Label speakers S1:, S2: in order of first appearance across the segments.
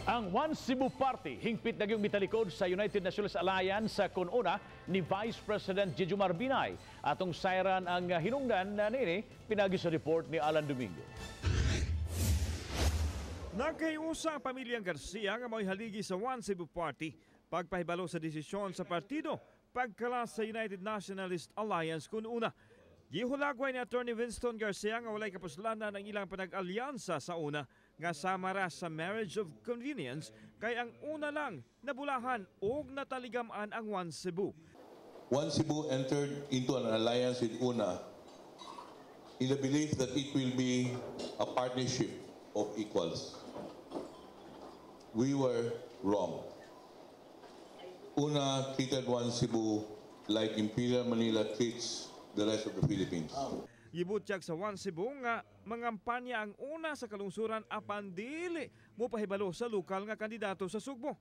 S1: Ang One Cebu Party hingpit na gyud mitalikod sa United Nationalist Alliance sa kununa ni Vice President Jejomar Binay. Atong sayran ang hinungdan na nini pinagi sa report ni Alan Domingo.
S2: Nagkayusa ang pamilyang Garcia nga mo'y haligi sa One Cebu Party pagpahibalo sa desisyon sa partido pagkalas sa United Nationalist Alliance kununa. Gihulagway ni Attorney Winston Garcia nga walay kapuslanan ang ilang panag-alyansa sa una nga samara sa marriage of convenience kay ang una lang nabulahan og nataligaman ang One Cebu.
S3: One Cebu entered into an alliance with UNA in the belief that it will be a partnership of equals. We were wrong. UNA treated One Cebu like Imperial Manila treats the rest of the Philippines.
S2: Gibutyag sa One Cebu nga mangampanya ang una sa kalungsuran apan dili mo pahibalo sa lokal nga kandidato sa Sugbo.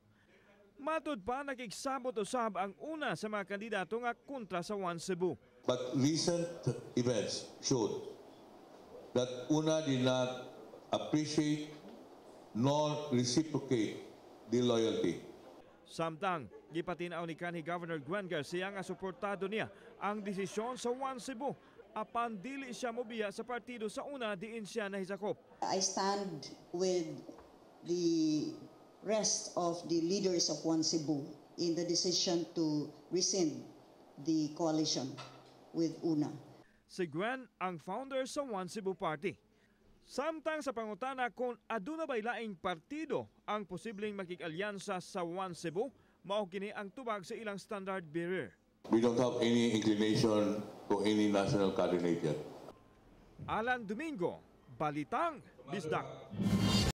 S2: Matud pa nakigsabot usab ang una sa mga kandidato nga kontra sa One Cebu.
S3: But recent events showed that UNA did not appreciate nor reciprocate the loyalty.
S2: Samtang, gipatinaw ni kanhi Governor Gwen Garcia nga suportado niya ang desisyon sa One Cebu apan dili siya mobiya sa partido sa una diin siya nahisakop.
S4: I stand with the rest of the leaders of One Cebu in the decision to rescind the coalition with UNA.
S2: Si Gwen ang founder sa One Cebu Party. Samtang sa pangutana kung aduna ba'y laing partido ang posibleng makik-alyansa sa One Cebu, mao kini ang tubag sa ilang standard bearer.
S3: We don't have any inclination to any national candidate yet.
S2: Alan Domingo, Balitang Bisdak.